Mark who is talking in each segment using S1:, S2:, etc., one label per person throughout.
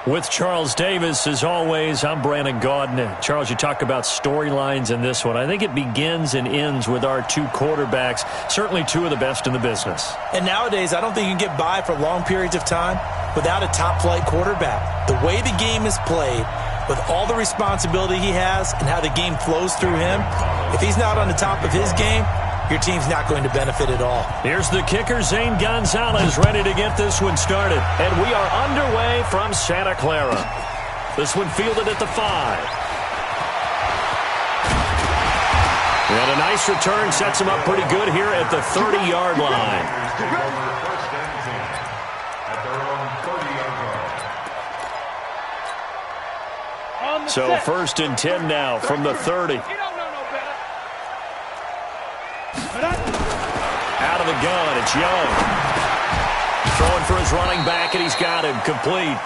S1: With Charles Davis, as always, I'm Brandon Gaudin. Charles, you talk about storylines in this one. I think it begins and ends with our two quarterbacks, certainly two of the best in the business.
S2: And nowadays, I don't think you can get by for long periods of time without a top-flight quarterback. The way the game is played, with all the responsibility he has and how the game flows through him, if he's not on the top of his game, your team's not going to benefit at all.
S1: Here's the kicker, Zane Gonzalez, ready to get this one started. And we are underway from Santa Clara. This one fielded at the 5. And a nice return sets him up pretty good here at the 30-yard line. So 1st and 10 now from the 30. Out of the gun, it's Young. Throwing for his running back, and he's got him complete.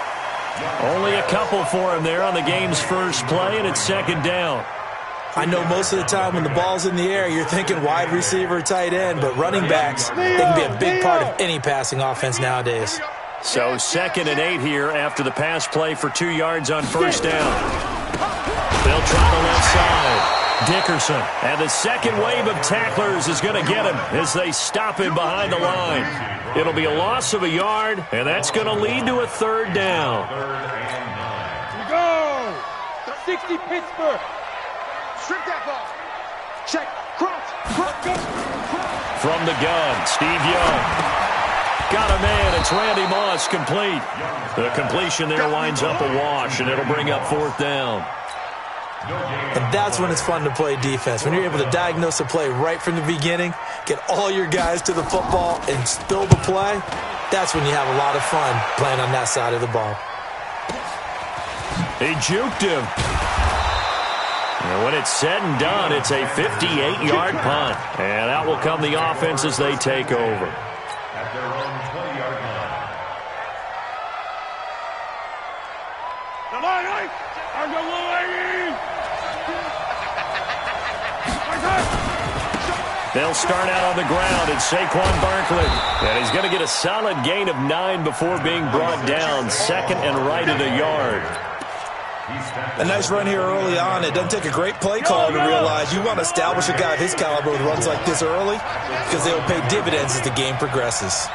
S1: Only a couple for him there on the game's first play, and it's 2nd down.
S2: I know most of the time when the ball's in the air, you're thinking wide receiver, tight end, but running backs, they can be a big part of any passing offense nowadays.
S1: So 2nd and 8 here after the pass play for 2 yards on 1st down. They'll try the left side. Dickerson, and the second wave of tacklers is going to get him as they stop him behind the line. It'll be a loss of a yard, and that's going to lead to a 3rd down.
S3: Here we go. 60 Pittsburgh. Strip that ball. Check. Cross. Go.
S1: From the gun, Steve Young. Got a man. It's Randy Moss complete. The completion there winds up a wash, and it'll bring up 4th down.
S2: And that's when it's fun to play defense. When you're able to diagnose a play right from the beginning, get all your guys to the football and spill the play, that's when you have a lot of fun playing on that side of the ball.
S1: He juked him. And when it's said and done, it's a 58-yard punt. And out will come the offense as they take over.
S4: At their own 20-yard line.
S1: They'll start out on the ground. It's Saquon Barkley. And he's going to get a solid gain of 9 before being brought down. 2nd and right at a yard.
S2: A nice run here early on. It doesn't take a great play caller to realize you want to establish a guy of his caliber with runs like this early because they will pay dividends as the game progresses.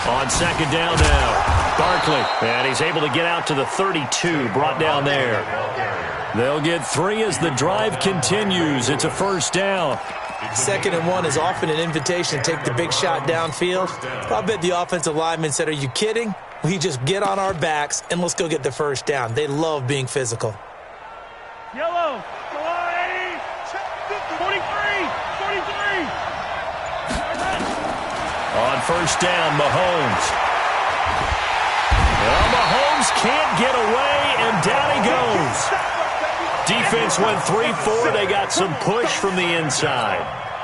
S1: On 2nd down now, Barkley. And he's able to get out to the 32, brought down there. They'll get 3 as the drive continues. It's a 1st down.
S2: 2nd and 1 is often an invitation to take the big shot downfield. I bet the offensive lineman said, are you kidding? We just get on our backs and let's go get the 1st down. They love being physical.
S3: Yellow. 43.
S1: On 1st down, Mahomes. Well, Mahomes can't get away, and down he goes. Defense went 3-4. They got some push from the inside.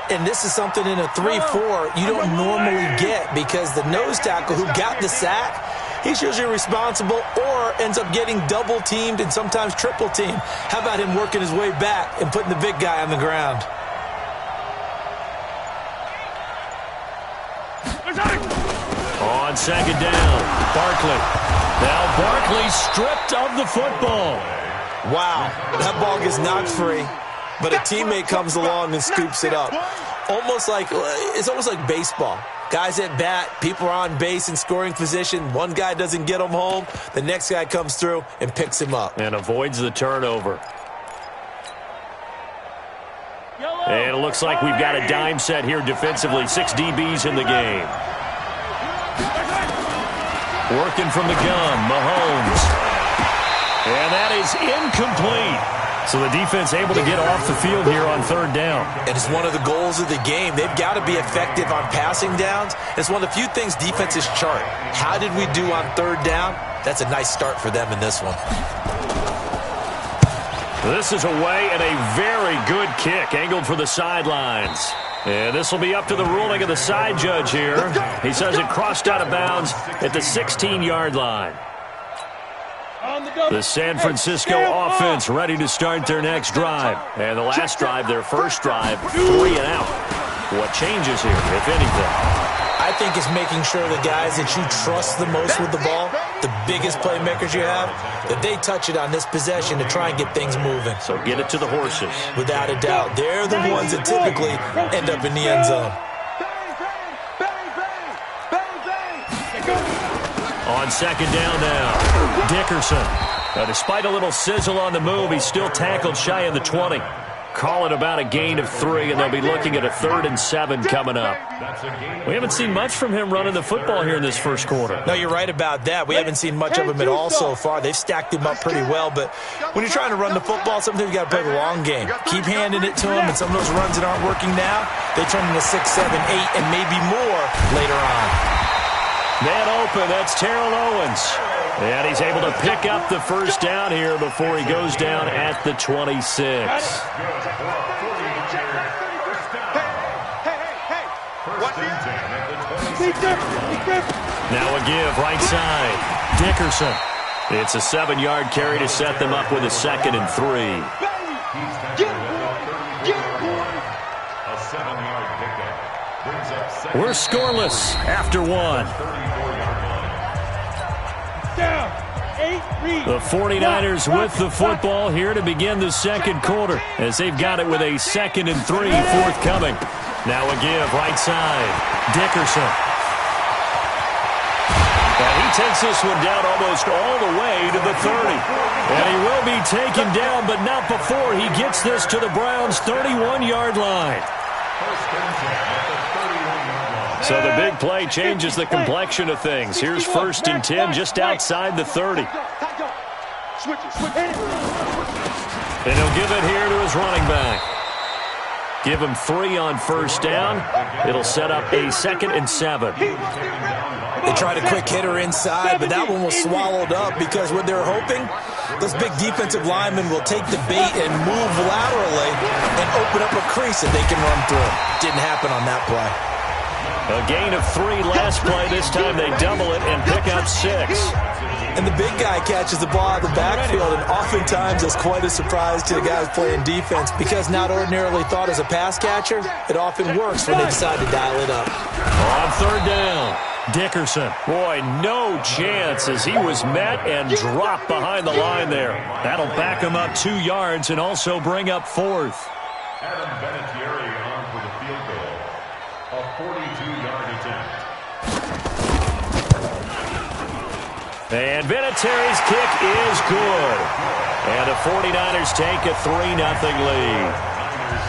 S2: And this is something in a 3-4 you don't normally get because the nose tackle who got the sack, he's usually responsible or ends up getting double-teamed and sometimes triple-teamed. How about him working his way back and putting the big guy on the ground?
S1: On 2nd down, Barkley. Now Barkley stripped of the football.
S2: Wow, that ball gets knocked free, but a teammate comes along and scoops it up. It's almost like baseball. Guys at bat, people are on base in scoring position. One guy doesn't get him home. The next guy comes through and picks him up.
S1: And avoids the turnover. And it looks like we've got a dime set here defensively. 6 DBs in the game. Working from the gun, Mahomes. And that is incomplete. So the defense able to get off the field here on 3rd down.
S2: And it's one of the goals of the game. They've got to be effective on passing downs. It's one of the few things defenses chart. How did we do on 3rd down? That's a nice start for them in this one.
S1: This is away and a very good kick angled for the sidelines. And this will be up to the ruling of the side judge here. He says it crossed out of bounds at the 16-yard line. The San Francisco offense ready to start their next drive. And the last drive, their first drive, 3 and out. What changes here, if anything?
S2: I think it's making sure the guys that you trust the most with the ball, the biggest playmakers you have, that they touch it on this possession to try and get things moving.
S1: So get it to the horses.
S2: Without a doubt. They're the ones that typically end up in the end zone.
S1: On second down now, Dickerson. Despite a little sizzle on the move, he's still tackled shy of the 20. Call it about a gain of 3, and they'll be looking at a 3rd and 7 coming up. We haven't seen much from him running the football here in this first quarter.
S2: No, you're right about that. We haven't seen much of him at all so far. They've stacked him up pretty well, but when you're trying to run the football, sometimes you got to play the long game. Keep handing it to him, and some of those runs that aren't working now, they turn into 6, 7, 8, and maybe more later on.
S1: Man open, that's Terrell Owens. And he's able to pick up the first down here before he goes down at the 26. Now a give, right side. Dickerson. It's a 7-yard carry to set them up with a 2nd and 3.
S4: A 7-yard pickup brings up 2nd.
S1: We're scoreless after 1. The 49ers with the football here to begin the second quarter as they've got it with a 2nd and 3 forthcoming. Now a give, right side. Dickerson. And he takes this one down almost all the way to the 30. And he will be taken down, but not before he gets this to the Browns' 31-yard line. So the big play changes the complexion of things. Here's 1st and 10 just outside the 30. And he'll give it here to his running back. Give him 3 on first down. It'll set up a 2nd and 7.
S2: They tried a quick hitter inside, but that one was swallowed up because what they're hoping, those big defensive linemen will take the bait and move laterally and open up a crease that they can run through. Didn't happen on that play.
S1: A gain of 3 last play. This time they double it and pick up 6.
S2: And the big guy catches the ball out of the backfield, and oftentimes it's quite a surprise to the guys playing defense because not ordinarily thought as a pass catcher, it often works when they decide to dial it up.
S1: On 3rd down, Dickerson. Boy, no chance as he was met and dropped behind the line there. That'll back him up 2 yards and also bring up 4th.
S4: Adam Vinatieri on for the field goal. A 42-yard attempt.
S1: And Vinatieri's kick is good. And the 49ers take a 3-0 lead.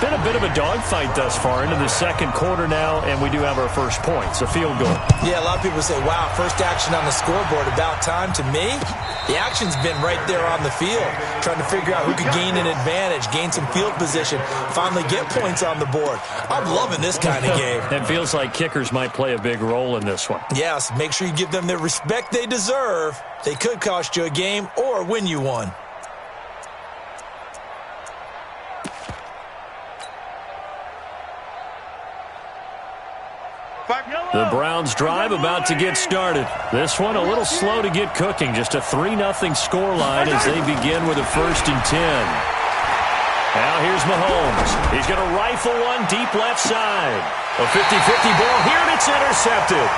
S1: Been a bit of a dogfight thus far into the second quarter now, and we do have our first points, a field goal.
S2: Yeah, a lot of people say, wow, first action on the scoreboard, about time. To me, the action's been right there on the field, trying to figure out who could gain an advantage, gain some field position, finally get points on the board. I'm loving this kind of game.
S1: It feels like kickers might play a big role in this one.
S2: Yes, make sure you give them the respect they deserve. They could cost you a game or win you one.
S1: The Browns drive about to get started. This one a little slow to get cooking. Just a 3-0 scoreline as they begin with a 1st and 10. Now here's Mahomes. He's going to rifle one deep left side. A 50-50 ball here, and it's intercepted.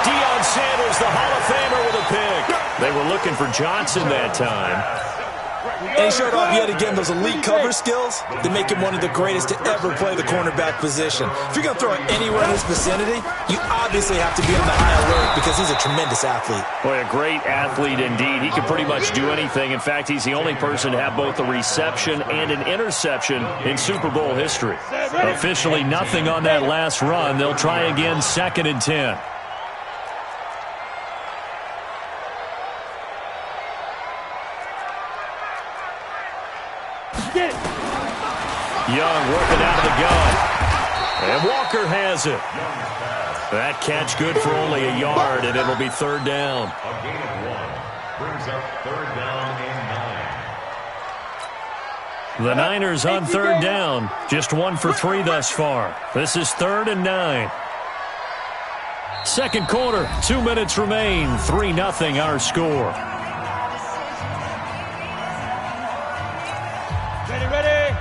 S1: Deion Sanders, the Hall of Famer, with a pick. They were looking for Johnson that time.
S2: And he showed off yet again those elite cover skills that make him one of the greatest to ever play the cornerback position. If you're going to throw it anywhere in his vicinity, you obviously have to be on the high alert because he's a tremendous athlete. Boy,
S1: a great athlete indeed. He can pretty much do anything. In fact, he's the only person to have both a reception and an interception in Super Bowl history. Officially nothing on that last run. They'll try again, 2nd and 10. Young working out of the gun. And Walker has it. That catch good for only a yard, and it'll be 3rd down.
S4: A gain of 1 brings up 3rd down and 9.
S1: The Niners on 3rd down. Just 1 for 3 thus far. This is 3rd and 9. Second quarter, 2 minutes remain. 3-0 our score.
S3: Ready.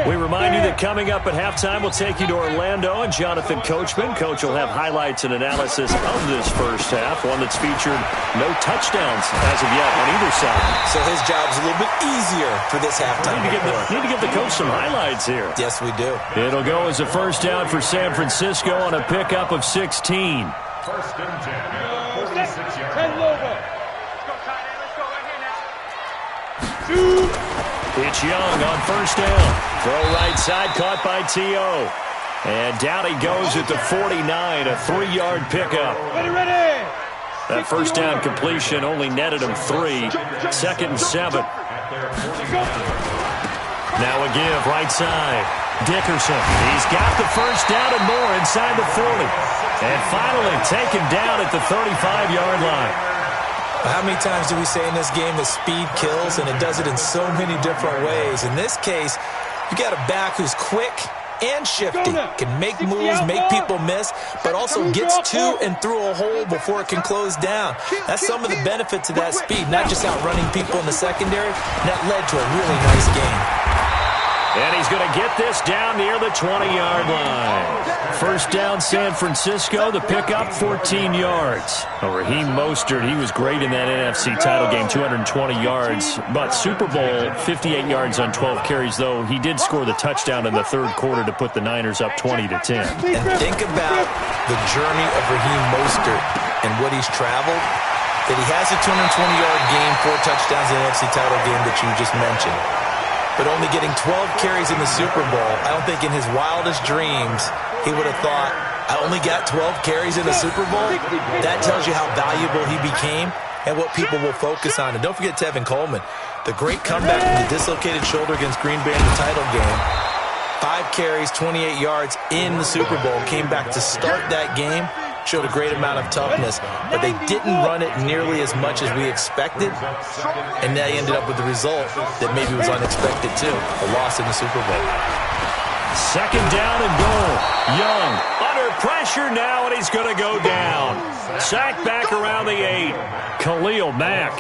S1: We remind you that coming up at halftime, we'll take you to Orlando and Jonathan Coachman. Coach will have highlights and analysis of this first half, one that's featured no touchdowns as of yet on either side.
S2: So his job's a little bit easier for this halftime.
S1: Need to give the coach some highlights here.
S2: Yes, we do.
S1: It'll go as a first down for San Francisco on a pickup of 16.
S4: First and 10 at the 46-yard line.
S1: It's Young on first down. Throw right side, caught by T.O. And down he goes at the 49, a 3-yard pickup.
S3: Ready.
S1: That first down completion only netted him 3. Second and 7. Now a give, right side. Dickerson, he's got the first down and more inside the 40. And finally taken down at the 35-yard line.
S2: How many times do we say in this game that speed kills, and it does it in so many different ways? In this case, you got a back who's quick and shifty, can make moves, make people miss, but also gets to and through a hole before it can close down. That's some of the benefits of that speed, not just outrunning people in the secondary. That led to a really nice game.
S1: And he's going to get this down near the 20-yard line. First down, San Francisco. The pickup, 14 yards. Raheem Mostert, he was great in that NFC title game, 220 yards. But Super Bowl, 58 yards on 12 carries, though he did score the touchdown in the third quarter to put the Niners up 20-10.
S2: And think about the journey of Raheem Mostert and what he's traveled. That he has a 220-yard game, 4 touchdowns in the NFC title game that you just mentioned. But only getting 12 carries in the Super Bowl, I don't think in his wildest dreams he would have thought, I only got 12 carries in the Super Bowl? That tells you how valuable he became and what people will focus on. And don't forget Tevin Coleman, the great comeback from the dislocated shoulder against Green Bay in the title game. 5 carries, 28 yards in the Super Bowl, came back to start that game. Showed a great amount of toughness, but they didn't run it nearly as much as we expected, and they ended up with the result that maybe was unexpected too, a loss in the Super Bowl.
S1: Second down and goal. Young under pressure now, and he's going to go down. Sacked back around the 8. Khalil Mack,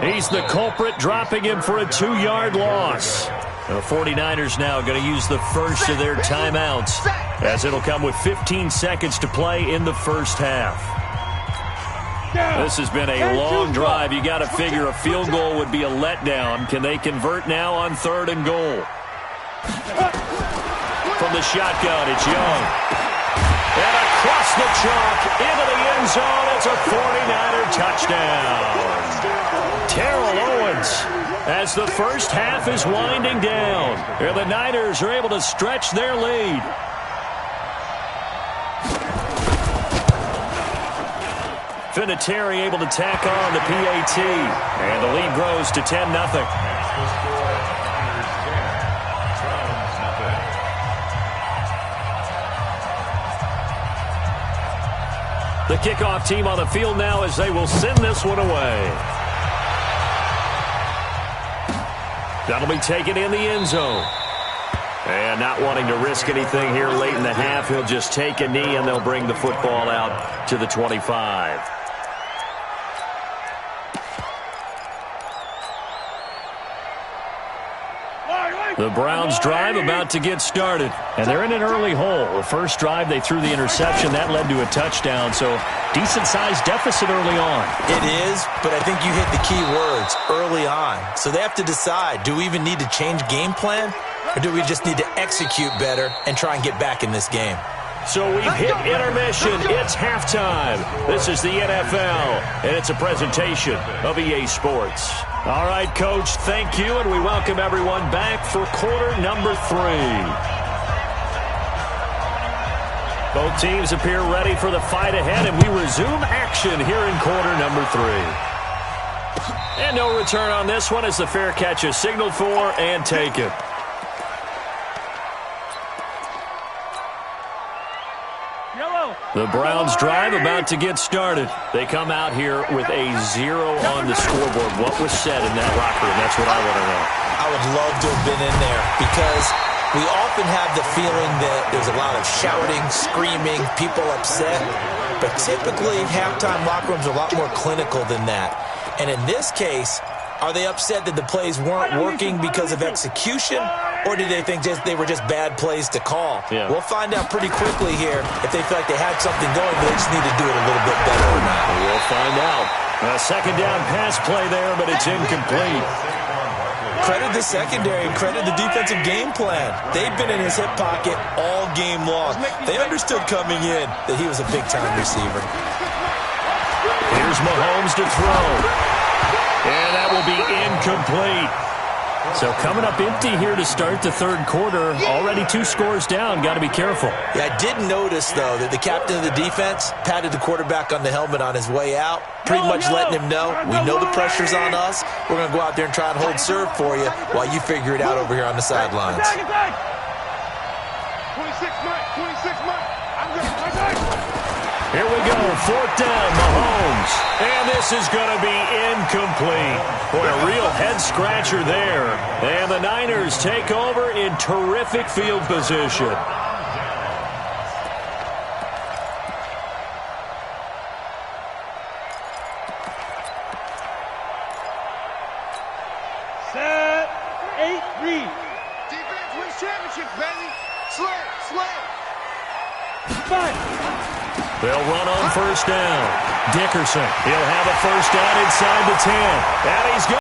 S1: he's the culprit, dropping him for a 2-yard loss. The 49ers now going to use the first of their timeouts, as it'll come with 15 seconds to play in the first half. This has been a long drive. You got to figure a field goal would be a letdown. Can they convert now on 3rd and goal? From the shotgun, it's Young. And across the chalk, into the end zone. It's a 49er touchdown. Terrell Owens, as the first half is winding down. And the Niners are able to stretch their lead. Vinatieri able to tack on the PAT. And the lead grows to 10-0. The kickoff team on the field now as they will send this one away. That'll be taken in the end zone. And not wanting to risk anything here late in the half, he'll just take a knee and they'll bring the football out to the 25. The Browns drive about to get started, and they're in an early hole. The first drive, they threw the interception. That led to a touchdown, so decent-sized deficit early on.
S2: It is, but I think you hit the key words, early on. So they have to decide, do we even need to change game plan, or do we just need to execute better and try and get back in this game?
S1: So we've hit intermission. It's halftime. This is the NFL, and it's a presentation of EA Sports. All right, Coach, thank you, and we welcome everyone back for quarter number 3. Both teams appear ready for the fight ahead, and we resume action here in quarter number 3. And no return on this one as the fair catch is signaled for and taken. The Browns drive about to get started. They come out here with a 0 on the scoreboard. What was said in that locker room? That's what I want to know.
S2: I would love to have been in there because we often have the feeling that there's a lot of shouting, screaming, people upset. But typically, halftime locker rooms are a lot more clinical than that. And in this case, are they upset that the plays weren't working because of execution? Or do they think they were just bad plays to call?
S1: Yeah.
S2: We'll find out pretty quickly here if they feel like they had something going, but they just need to do it a little bit better or not.
S1: We'll find out. A second down pass play there, but it's incomplete.
S2: Credit the secondary and credit the defensive game plan. They've been in his hip pocket all game long. They understood coming in that he was a big-time receiver.
S1: Here's Mahomes to throw. And that will be incomplete. So coming up empty here to start the third quarter. Already 2 scores down. Got to be careful.
S2: Yeah, I did notice, though, that the captain of the defense patted the quarterback on the helmet on his way out, pretty much letting him know, we know the pressure's on us. We're going to go out there and try and hold serve for you while you figure it out over here on the sidelines.
S3: 26 Mike. I'm good.
S1: Here we go. 4th down, Mahomes. And this is going to be incomplete. Boy, a real head-scratcher there. And the Niners take over in terrific field position.
S3: Set. 8-3. Defense wins championships, baby. Slay. 5.
S1: They'll run on 1st down. Dickerson, he'll have a 1st down inside the 10. And he's good.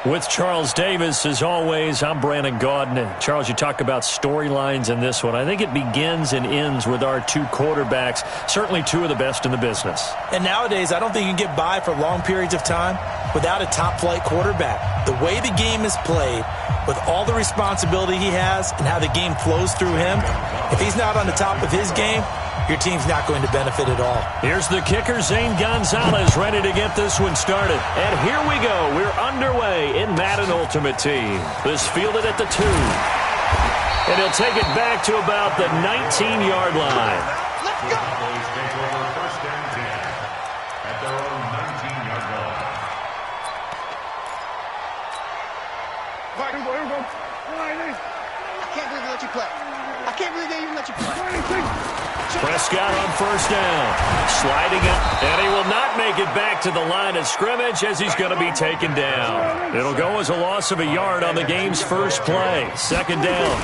S1: With Charles Davis, as always, I'm Brandon Gaudin. And Charles, you talk about storylines in this one. I think it begins and ends with our 2 quarterbacks, certainly 2 of the best in the business.
S2: And nowadays, I don't think you can get by for long periods of time without a top-flight quarterback. The way the game is played, with all the responsibility he has and how the game flows through him, if he's not on the top of his game, your team's not going to benefit at all.
S1: Here's the kicker, Zane Gonzalez, ready to get this one started. And here we go. We're underway in Madden Ultimate Team. This fielded at the 2. And he'll take it back to about the 19-yard line.
S3: Let's go.
S4: Cowboys take over 1st and 10 at their own 19-yard line.
S3: Here we go. I can't believe they let you play. I can't believe they even let you play.
S1: Prescott on 1st down. Sliding up. And he will not make it back to the line of scrimmage as he's going to be taken down. It'll go as a loss of a yard on the game's first play. 2nd down.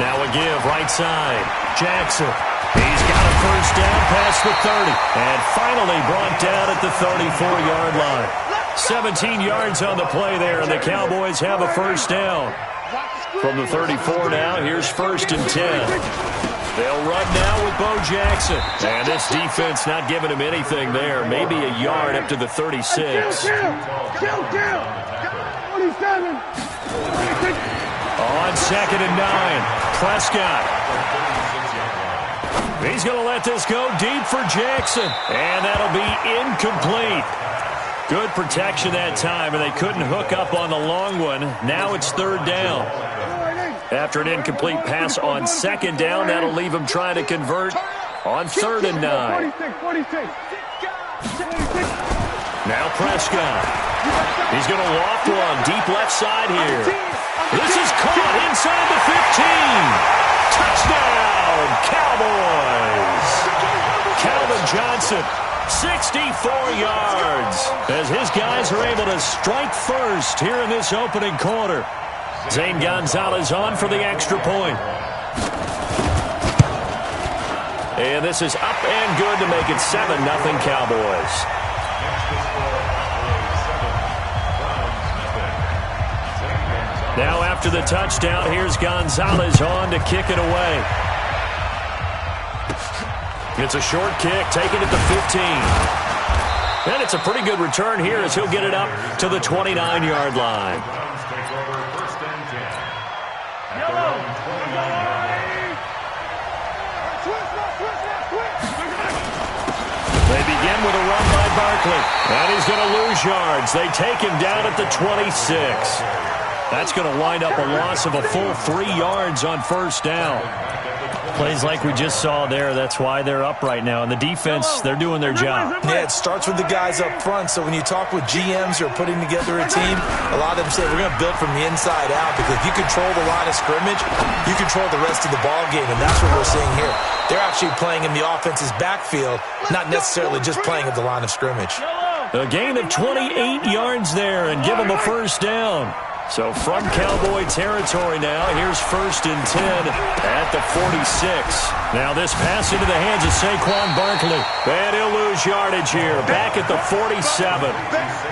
S1: Now a give right side. Jackson. He's got a 1st down past the 30. And finally brought down at the 34-yard line. 17 yards on the play there, and the Cowboys have a 1st down. From the 34 now, here's 1st and 10. They'll run now with Bo Jackson. And this defense not giving him anything there. Maybe a yard up to the 36.
S3: Kill. 27.
S1: On 2nd and 9, Prescott. He's going to let this go deep for Jackson. And that'll be incomplete. Good protection that time, and they couldn't hook up on the long one. Now it's 3rd down. After an incomplete pass on 2nd down, that'll leave him trying to convert on 3rd and 9. Now Prescott. He's going to loft one deep left side here. This is caught inside the 15. Touchdown, Cowboys. Calvin Johnson 64 yards as his guys are able to strike first here in this opening quarter. Zane Gonzalez on for the extra point. And this is up and good to make it 7-0 Cowboys. Now after the touchdown, here's Gonzalez on to kick it away. It's a short kick, taking it to 15. And it's a pretty good return here as he'll get it up to the 29-yard line. They begin with a run by Barkley. And he's going to lose yards. They take him down at the 26. That's going to wind up a loss of a full 3 yards on first down. Plays like we just saw there. That's why they're up right now. And the defense, they're doing their job.
S2: Yeah, it starts with the guys up front. So when you talk with GMs who are putting together a team, a lot of them say we're going to build from the inside out, because if you control the line of scrimmage, you control the rest of the ball game, and that's what we're seeing here. They're actually playing in the offense's backfield, not necessarily just playing at the line of scrimmage.
S1: A gain of 28 yards there and give them a first down. So from Cowboy territory now, here's 1st and 10 at the 46. Now this pass into the hands of Saquon Barkley. And he'll lose yardage here, back at the 47.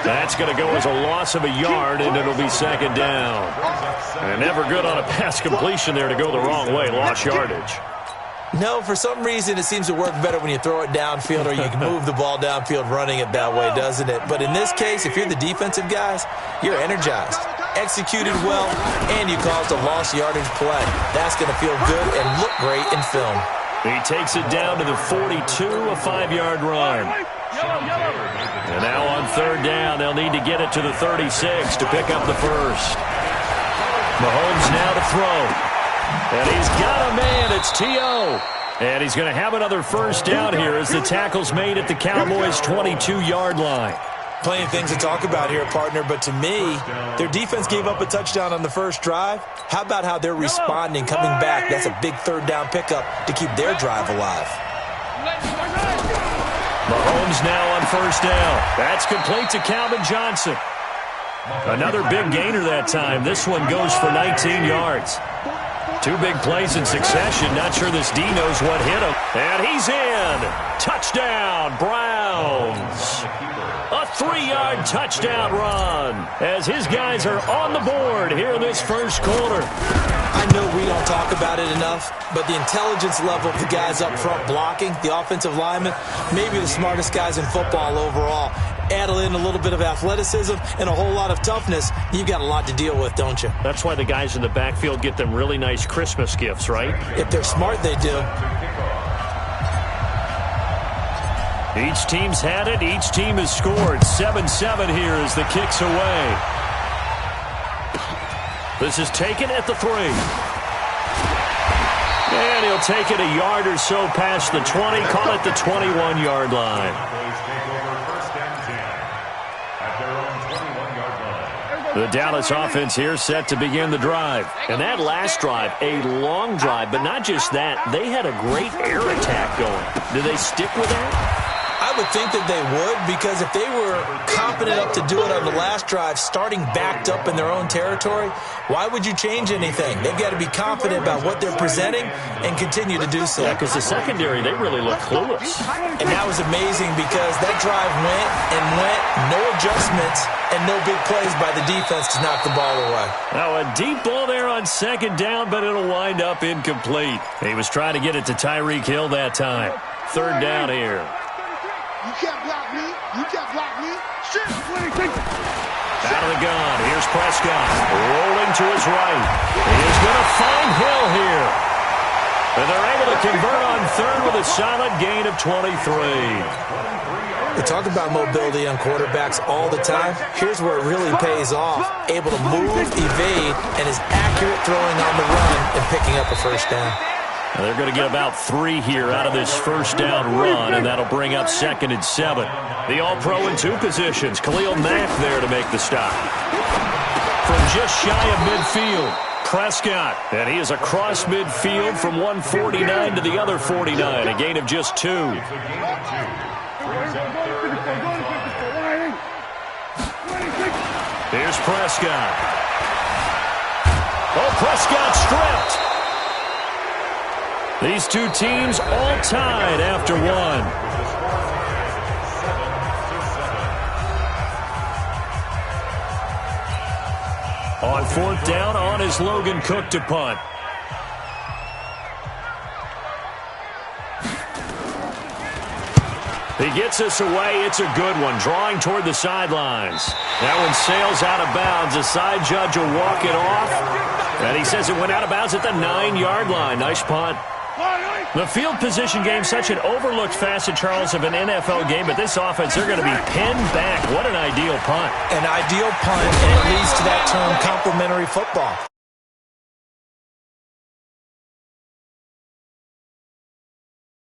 S1: That's going to go as a loss of a yard, and it'll be 2nd down. And never good on a pass completion there to go the wrong way, lost yardage.
S2: No, for some reason it seems to work better when you throw it downfield or you can move the ball downfield running it that way, doesn't it? But in this case, if you're the defensive guys, you're energized, executed well, and you caused a lost yardage play. That's going to feel good and look great in film.
S1: He takes it down to the 42, a 5-yard run. And now on 3rd down, they'll need to get it to the 36 to pick up the first. Mahomes now to throw. And he's got a man. It's T.O. And he's going to have another first down here as the tackle's made at the Cowboys' 22-yard line.
S2: Plenty of things to talk about here, partner, but to me, their defense gave up a touchdown on the first drive. How about how they're responding, coming back? That's a big 3rd down pickup to keep their drive alive.
S1: Mahomes now on 1st down. That's complete to Calvin Johnson. Another big gainer that time. This one goes for 19 yards. 2 big plays in succession. Not sure this D knows what hit him. And he's in. Touchdown, Browns. A 3-yard touchdown run as his guys are on the board here in this first quarter.
S2: I know we don't talk about it enough, but the intelligence level of the guys up front blocking, the offensive linemen, maybe the smartest guys in football overall. Add in a little bit of athleticism and a whole lot of toughness, you've got a lot to deal with, don't you?
S1: That's why the guys in the backfield get them really nice Christmas gifts, right?
S2: If they're smart, they do.
S1: Each team's had it. Each team has scored. 7-7 here as the kick's away. This is taken at the 3. And he'll take it a yard or so past the 20. Call it the 21-yard line. The Dallas offense here set to begin the drive. And that last drive, a long drive, but not just that. They had a great air attack going. Do they stick with that?
S2: I would think that they would, because if they were confident enough to do it on the last drive, starting backed up in their own territory, why would you change anything? They've got to be confident about what they're presenting and continue to do so.
S1: Yeah, because the secondary, they really look clueless.
S2: And that was amazing because that drive went and went, no adjustments, and no big plays by the defense to knock the ball away.
S1: Now a deep ball there on 2nd down, but it'll wind up incomplete. He was trying to get it to Tyreek Hill that time. 3rd down here.
S3: You can't block me. You can't block me. Shit.
S1: Out of the gun. Here's Prescott. Rolling to his right. He is going to find Hill here. And they're able to convert on 3rd with a solid gain of 23.
S2: We talk about mobility on quarterbacks all the time. Here's where it really pays off. Able to move, evade, and is accurate throwing on the run and picking up a first down.
S1: Now they're going to get about 3 here out of this first down run, and that'll bring up 2nd and 7. The All-Pro in 2 positions. Khalil Mack there to make the stop. From just shy of midfield, Prescott. And he is across midfield from one 49 to the other 49, a gain of just 2.
S4: Brings up third and 5.
S1: Here's Prescott. Oh, Prescott stripped. These two teams all tied after one. On fourth down, on is Logan Cook to punt. He gets us away. It's a good one, drawing toward the sidelines. That one sails out of bounds. The side judge will walk it off. And he says it went out of bounds at the 9-yard line. Nice punt. The field position game, such an overlooked facet, Charles, of an NFL game, but this offense, they're going to be pinned back. What an ideal punt.
S2: An ideal punt, and it leads to that term, complementary football.